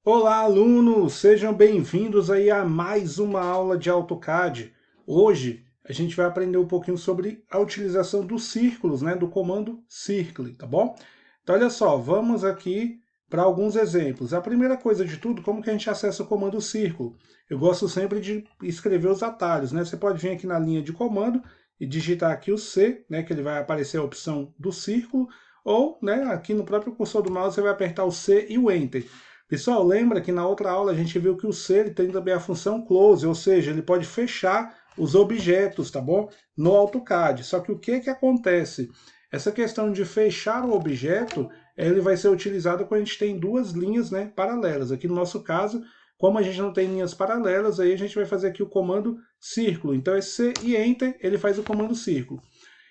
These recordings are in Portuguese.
Olá, alunos! Sejam bem-vindos aí a mais uma aula de AutoCAD. Hoje a gente vai aprender um pouquinho sobre a utilização dos círculos, né, do comando Circle, tá bom? Então, olha só, vamos aqui para alguns exemplos. A primeira coisa de tudo, como que a gente acessa o comando Círculo? Eu gosto sempre de escrever os atalhos, né? Você pode vir aqui na linha de comando e digitar aqui o C, né, que ele vai aparecer a opção do círculo, ou, né, aqui no próprio cursor do mouse você vai apertar o C e o Enter. Pessoal, lembra que na outra aula a gente viu que o C ele tem também a função close, ou seja, ele pode fechar os objetos, tá bom? No AutoCAD. Só que o que acontece? Essa questão de fechar o objeto, ele vai ser utilizado quando a gente tem duas linhas, né, paralelas. Aqui no nosso caso, como a gente não tem linhas paralelas, aí a gente vai fazer aqui o comando círculo. Então, esse C e Enter, ele faz o comando círculo.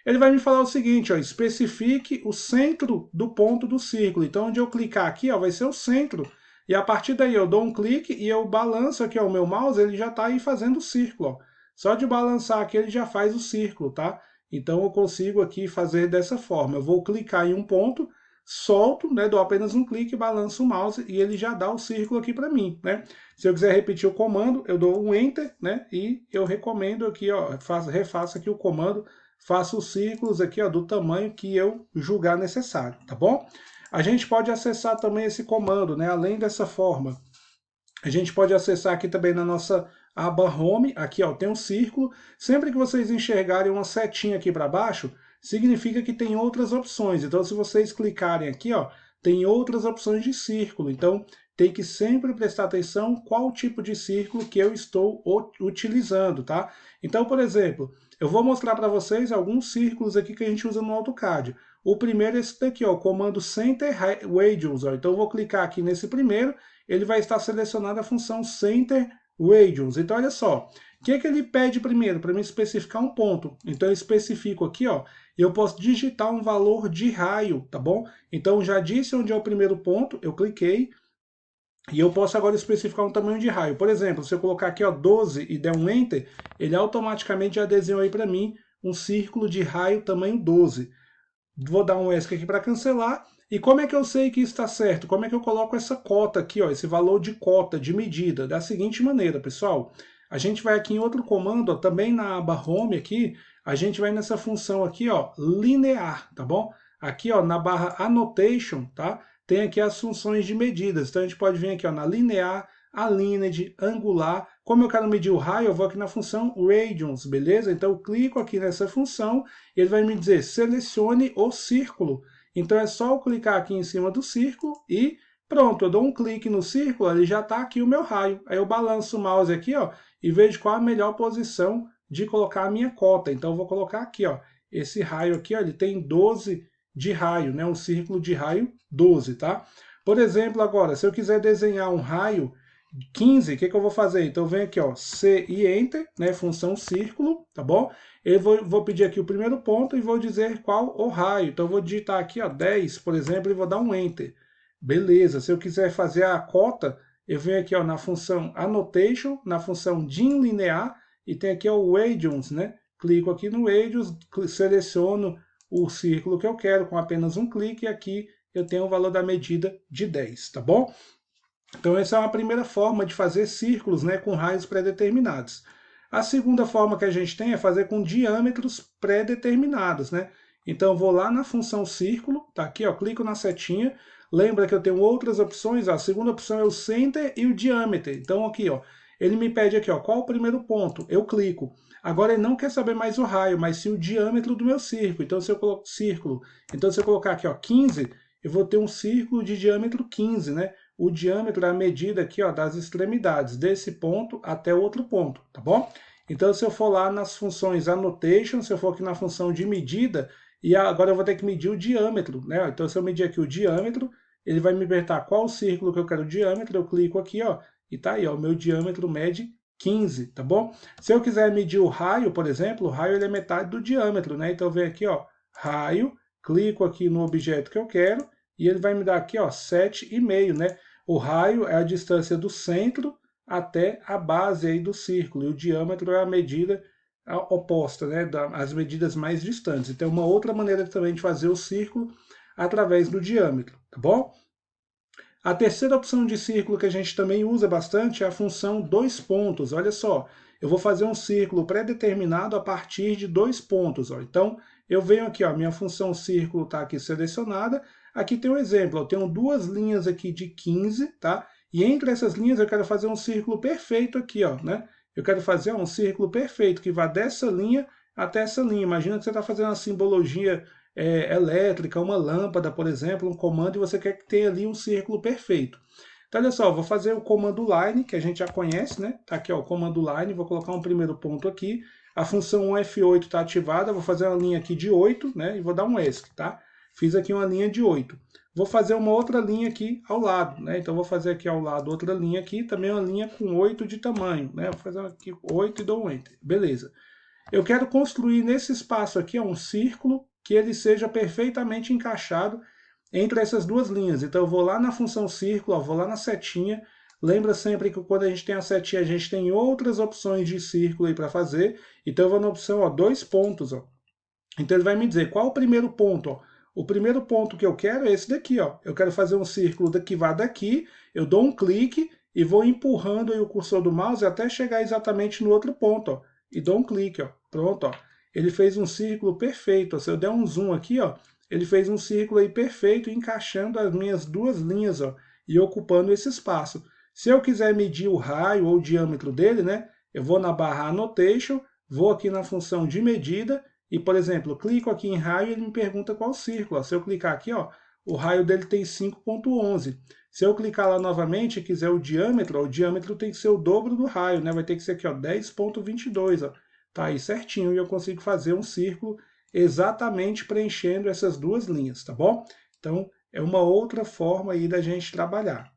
Ele vai me falar o seguinte, ó, especifique o centro do ponto do círculo. Então, onde eu clicar aqui, ó, vai ser o centro. E a partir daí eu dou um clique e eu balanço aqui ó, o meu mouse, ele já está aí fazendo o círculo. Ó. Só de balançar aqui ele já faz o círculo, tá? Então eu consigo aqui fazer dessa forma. Eu vou clicar em um ponto, solto, né, dou apenas um clique, balanço o mouse e ele já dá o círculo aqui para mim, né? Se eu quiser repetir o comando, eu dou um Enter, né? E eu recomendo aqui, ó, refaço aqui o comando, faço os círculos aqui, ó, do tamanho que eu julgar necessário, tá bom? A gente pode acessar também esse comando, né? Além dessa forma, a gente pode acessar aqui também na nossa aba Home, aqui ó, tem um círculo. Sempre que vocês enxergarem uma setinha aqui para baixo, significa que tem outras opções. Então, se vocês clicarem aqui, ó, tem outras opções de círculo. Então, tem que sempre prestar atenção qual tipo de círculo que eu estou utilizando, tá? Então, por exemplo, eu vou mostrar para vocês alguns círculos aqui que a gente usa no AutoCAD. O primeiro é esse daqui, ó, o comando Center Radius. Ó. Então, eu vou clicar aqui nesse primeiro, ele vai estar selecionada a função Center Radius. Então, olha só, o que ele pede primeiro? Para me especificar um ponto. Então, eu especifico aqui, ó, eu posso digitar um valor de raio, tá bom? Então, já disse onde é o primeiro ponto, eu cliquei, e eu posso agora especificar um tamanho de raio. Por exemplo, se eu colocar aqui ó, 12 e der um Enter, ele automaticamente já desenhou aí para mim um círculo de raio tamanho 12. Vou dar um ESC aqui para cancelar. E como é que eu sei que está certo? Como é que eu coloco essa cota aqui, ó, esse valor de cota, de medida? Da seguinte maneira, pessoal. A gente vai aqui em outro comando, ó, também na aba Home aqui, a gente vai nessa função aqui, ó, linear, tá bom? Aqui, ó, na barra Annotation, tá? Tem aqui as funções de medidas. Então a gente pode vir aqui, ó, na linear, aligned, angular. Como eu quero medir o raio, eu vou aqui na função radians, beleza? Então eu clico aqui nessa função, ele vai me dizer selecione o círculo. Então é só eu clicar aqui em cima do círculo e pronto, eu dou um clique no círculo, ele já está aqui o meu raio. Aí eu balanço o mouse aqui, ó, e vejo qual a melhor posição de colocar a minha cota. Então eu vou colocar aqui, ó, esse raio aqui, ó, ele tem 12 de raio, né? Um círculo de raio 12, tá? Por exemplo, agora, se eu quiser desenhar um raio 15, o que eu vou fazer? Então, vem aqui, ó, C e Enter, né, função círculo, tá bom? Eu vou pedir aqui o primeiro ponto e vou dizer qual o raio. Então, eu vou digitar aqui, ó, 10, por exemplo, e vou dar um Enter. Beleza, se eu quiser fazer a cota, eu venho aqui, ó, na função Annotation, na função DIN linear, e tem aqui, ó, o Radians, né? Clico aqui no Radius, seleciono o círculo que eu quero com apenas um clique, e aqui eu tenho o valor da medida de 10, tá bom? Então, essa é uma primeira forma de fazer círculos, né, com raios pré-determinados. A segunda forma que a gente tem é fazer com diâmetros pré-determinados, né? Então, eu vou lá na função círculo, tá aqui, ó, clico na setinha. Lembra que eu tenho outras opções, ó, a segunda opção é o center e o diâmetro. Então, aqui, ó, ele me pede aqui, ó, qual o primeiro ponto? Eu clico. Agora, ele não quer saber mais o raio, mas sim o diâmetro do meu círculo. Então, se eu coloco círculo, então se eu colocar aqui, ó, 15, eu vou ter um círculo de diâmetro 15, né? O diâmetro é a medida aqui, ó, das extremidades, desse ponto até o outro ponto, tá bom? Então, se eu for lá nas funções annotation, se eu for aqui na função de medida, e agora eu vou ter que medir o diâmetro, né? Então, se eu medir aqui o diâmetro, ele vai me perguntar qual o círculo que eu quero o diâmetro, eu clico aqui, ó, e tá aí, ó, o meu diâmetro mede 15, tá bom? Se eu quiser medir o raio, por exemplo, o raio ele é metade do diâmetro, né? Então, eu venho aqui, ó, raio, clico aqui no objeto que eu quero, e ele vai me dar aqui, ó, 7,5, né? O raio é a distância do centro até a base aí do círculo, e o diâmetro é a medida oposta, né, as medidas mais distantes. Então, uma outra maneira também de fazer o círculo através do diâmetro, tá bom? A terceira opção de círculo que a gente também usa bastante é a função dois pontos. Olha só, eu vou fazer um círculo pré-determinado a partir de dois pontos. Ó. Então, eu venho aqui, ó, minha função círculo está aqui selecionada. Aqui tem um exemplo, eu tenho duas linhas aqui de 15, tá? E entre essas linhas eu quero fazer um círculo perfeito aqui, ó, né? Eu quero fazer um círculo perfeito que vá dessa linha até essa linha. Imagina que você está fazendo uma simbologia elétrica, uma lâmpada, por exemplo, um comando, e você quer que tenha ali um círculo perfeito. Então, olha só, eu vou fazer o comando line, que a gente já conhece, né? Tá aqui, ó, o comando line, vou colocar um primeiro ponto aqui. A função F8 está ativada, vou fazer uma linha aqui de 8, né? E vou dar um ESC, tá? Fiz aqui uma linha de 8. Vou fazer uma outra linha aqui ao lado, né? Então, vou fazer aqui ao lado outra linha aqui, também uma linha com 8 de tamanho, né? Vou fazer aqui 8 e dou um Enter. Beleza. Eu quero construir nesse espaço aqui um círculo que ele seja perfeitamente encaixado entre essas duas linhas. Então eu vou lá na função círculo, ó, vou lá na setinha. Lembra sempre que quando a gente tem a setinha, a gente tem outras opções de círculo aí para fazer. Então eu vou na opção, ó, dois pontos. Ó. Então ele vai me dizer qual o primeiro ponto. Ó. O primeiro ponto que eu quero é esse daqui. Ó. Eu quero fazer um círculo que vá daqui, eu dou um clique e vou empurrando aí o cursor do mouse até chegar exatamente no outro ponto. Ó, e dou um clique. Ó. Pronto. Ó. Ele fez um círculo perfeito. Ó. Se eu der um zoom aqui, ó, ele fez um círculo aí perfeito, encaixando as minhas duas linhas, ó, e ocupando esse espaço. Se eu quiser medir o raio ou o diâmetro dele, né, eu vou na barra Annotation, vou aqui na função de medida, e, por exemplo, clico aqui em raio e ele me pergunta qual círculo. Ó. Se eu clicar aqui, ó, o raio dele tem 5,11. Se eu clicar lá novamente e quiser o diâmetro tem que ser o dobro do raio, né? Vai ter que ser aqui, ó, 10,22. Tá aí certinho e eu consigo fazer um círculo exatamente preenchendo essas duas linhas, tá bom? Então, é uma outra forma aí da gente trabalhar.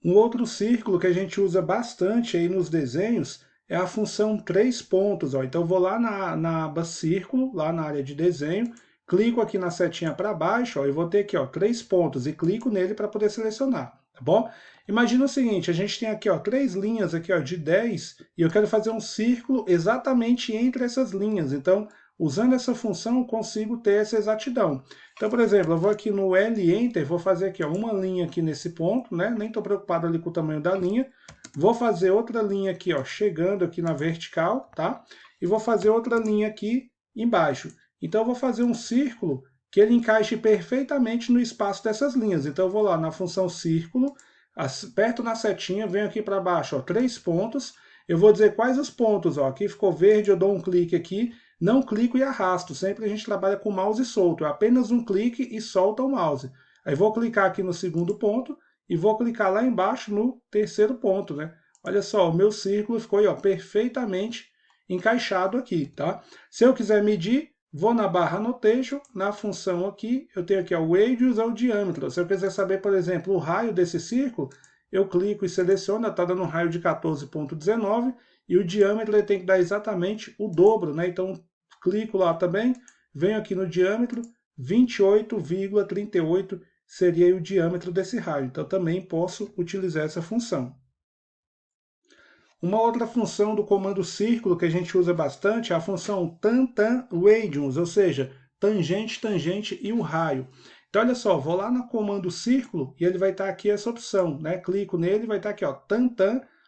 Um outro círculo que a gente usa bastante aí nos desenhos é a função três pontos. Ó. Então, eu vou lá na aba círculo, lá na área de desenho, clico aqui na setinha para baixo, ó, e vou ter aqui, ó, 3 pontos, e clico nele para poder selecionar, tá bom? Imagina o seguinte, a gente tem aqui, ó, 3 linhas aqui, ó, de 10, e eu quero fazer um círculo exatamente entre essas linhas. Então, usando essa função, eu consigo ter essa exatidão. Então, por exemplo, eu vou aqui no L Enter, vou fazer aqui, ó, uma linha aqui nesse ponto, né? Nem estou preocupado ali com o tamanho da linha. Vou fazer outra linha aqui, ó, chegando aqui na vertical, tá? E vou fazer outra linha aqui embaixo. Então, eu vou fazer um círculo que ele encaixe perfeitamente no espaço dessas linhas. Então, eu vou lá na função círculo, aperto na setinha, venho aqui para baixo, ó, 3 pontos. Eu vou dizer quais os pontos, ó. Aqui ficou verde, eu dou um clique aqui. Não clico e arrasto. Sempre a gente trabalha com o mouse solto. É apenas um clique e solta o mouse. Aí vou clicar aqui no segundo ponto e vou clicar lá embaixo no terceiro ponto, né? Olha só, o meu círculo ficou aí, ó, perfeitamente encaixado aqui, tá? Se eu quiser medir, vou na barra Annotation, na função aqui, eu tenho aqui ó, o radius ou o diâmetro. Se eu quiser saber, por exemplo, o raio desse círculo, eu clico e seleciono, está dando um raio de 14,19 e o diâmetro ele tem que dar exatamente o dobro, né? Então, clico lá também, venho aqui no diâmetro, 28,38 seria o diâmetro desse raio. Então, também posso utilizar essa função. Uma outra função do comando círculo que a gente usa bastante é a função tan radius, ou seja, tangente, tangente e o raio. Então, olha só, vou lá no comando círculo e ele vai estar aqui essa opção, né? Clico nele e vai estar aqui, ó, tan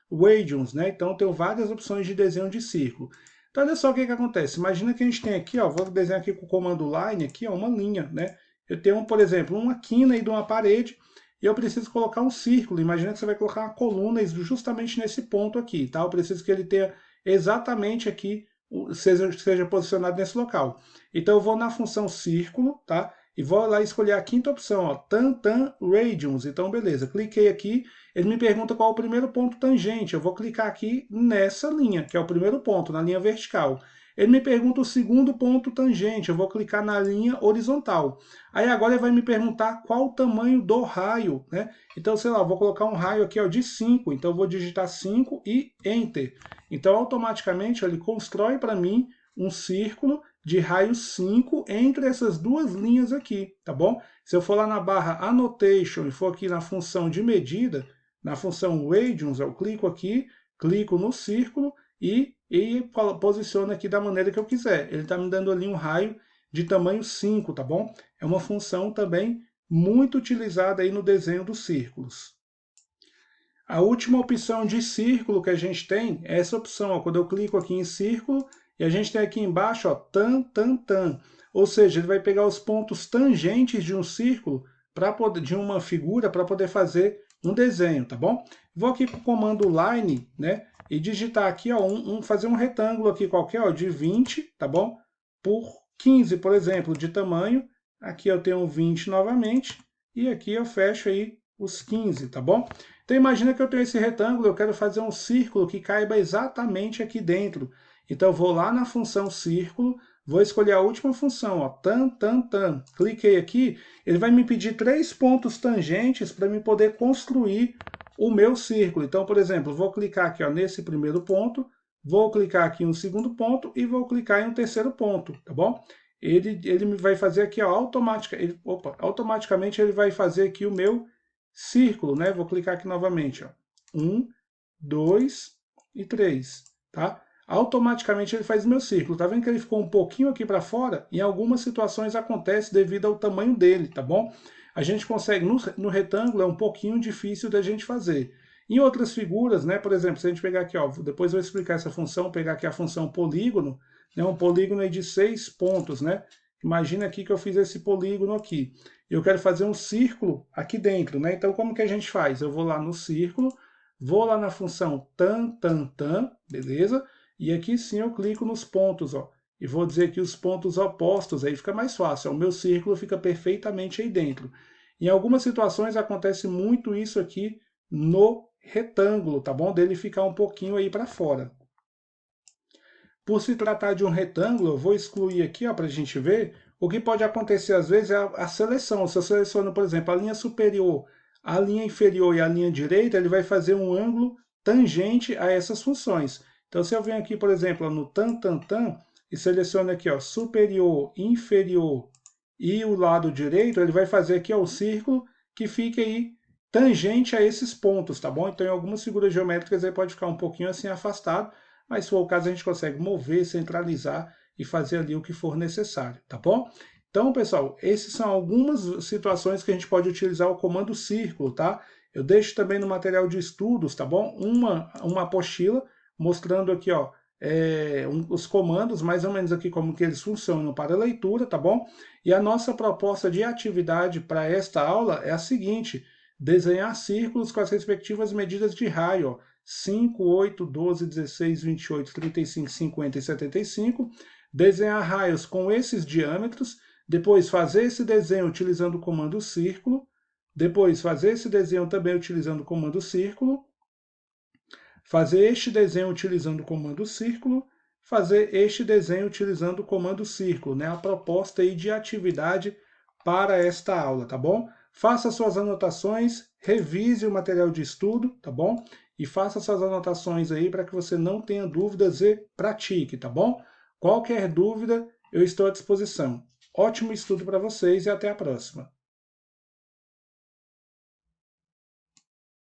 radius, né? Então, eu tenho várias opções de desenho de círculo. Então, olha só o que acontece. Imagina que a gente tem aqui, ó, vou desenhar aqui com o comando line, aqui, ó, uma linha, né? Eu tenho, por exemplo, uma quina aí de uma parede e eu preciso colocar um círculo. Imagina que você vai colocar uma coluna justamente nesse ponto aqui, tá? Eu preciso que ele tenha exatamente aqui, seja posicionado nesse local. Então, eu vou na função círculo, tá? E vou lá escolher a quinta opção, ó, tan radius. Então, beleza, cliquei aqui, ele me pergunta qual é o primeiro ponto tangente. Eu vou clicar aqui nessa linha, que é o primeiro ponto, na linha vertical. Ele me pergunta o segundo ponto tangente, eu vou clicar na linha horizontal. Aí agora ele vai me perguntar qual o tamanho do raio, né? Então, sei lá, eu vou colocar um raio aqui ó, de 5, então eu vou digitar 5 e Enter. Então, automaticamente ele constrói para mim um círculo de raio 5 entre essas duas linhas aqui, tá bom? Se eu for lá na barra Annotation e for aqui na função de medida, na função Radius, eu clico aqui, clico no círculo e posiciono aqui da maneira que eu quiser. Ele está me dando ali um raio de tamanho 5, tá bom? É uma função também muito utilizada aí no desenho dos círculos. A última opção de círculo que a gente tem é essa opção, ó, quando eu clico aqui em círculo, e a gente tem aqui embaixo, ó, tan, tan, tan. Ou seja, ele vai pegar os pontos tangentes de um círculo, de uma figura, para poder fazer um desenho, tá bom? Vou aqui com o comando line, né, e digitar aqui, ó, fazer um retângulo aqui qualquer, ó, de 20, tá bom? Por 15, por exemplo, de tamanho. Aqui eu tenho 20 novamente, e aqui eu fecho aí os 15, tá bom? Então imagina que eu tenho esse retângulo, eu quero fazer um círculo que caiba exatamente aqui dentro. Então eu vou lá na função círculo, vou escolher a última função, ó, tan, tan, tan. Cliquei aqui, ele vai me pedir 3 pontos tangentes para me poder construir o meu círculo. Então, por exemplo, vou clicar aqui, ó, nesse primeiro ponto, vou clicar aqui no segundo ponto e vou clicar em um terceiro ponto, tá bom? Ele me vai fazer aqui, ó, automaticamente ele vai fazer aqui o meu círculo, né? Vou clicar aqui novamente, ó. 1, 2 e 3, tá? Automaticamente ele faz o meu círculo. Tá vendo que ele ficou um pouquinho aqui para fora? Em algumas situações acontece devido ao tamanho dele, tá bom? A gente consegue, no retângulo é um pouquinho difícil da gente fazer. Em outras figuras, né? Por exemplo, se a gente pegar aqui, ó, depois eu vou explicar essa função, pegar aqui a função polígono, né? Um polígono aí de 6 pontos, né? Imagina aqui que eu fiz esse polígono aqui. Eu quero fazer um círculo aqui dentro, né? Então, como que a gente faz? Eu vou lá no círculo, vou lá na função tan, tan, tan, beleza? E aqui sim eu clico nos pontos, ó. E vou dizer aqui os pontos opostos, aí fica mais fácil. Ó, o meu círculo fica perfeitamente aí dentro. Em algumas situações acontece muito isso aqui no retângulo, tá bom? Dele ficar um pouquinho aí para fora. Por se tratar de um retângulo, eu vou excluir aqui, ó, para a gente ver. O que pode acontecer às vezes é a seleção. Se eu seleciono, por exemplo, a linha superior, a linha inferior e a linha direita, ele vai fazer um ângulo tangente a essas funções. Então, se eu venho aqui, por exemplo, no tan, tan, tan, e seleciono aqui, ó, superior, inferior e o lado direito, ele vai fazer aqui, ó, o círculo que fica aí tangente a esses pontos, tá bom? Então, em algumas figuras geométricas, ele pode ficar um pouquinho assim afastado, mas se for o caso, a gente consegue mover, centralizar e fazer ali o que for necessário, tá bom? Então, pessoal, essas são algumas situações que a gente pode utilizar o comando círculo, tá? Eu deixo também no material de estudos, tá bom? Uma apostila mostrando aqui, ó, os comandos, mais ou menos aqui como que eles funcionam para leitura, tá bom? E a nossa proposta de atividade para esta aula é a seguinte: desenhar círculos com as respectivas medidas de raio, ó, 5, 8, 12, 16, 28, 35, 50 e 75, desenhar raios com esses diâmetros, depois fazer esse desenho utilizando o comando círculo, depois fazer esse desenho também utilizando o comando círculo, fazer este desenho utilizando o comando círculo, fazer este desenho utilizando o comando círculo, né? A proposta aí de atividade para esta aula, tá bom? Faça suas anotações, revise o material de estudo, tá bom? E faça suas anotações aí para que você não tenha dúvidas e pratique, tá bom? Qualquer dúvida, eu estou à disposição. Ótimo estudo para vocês e até a próxima.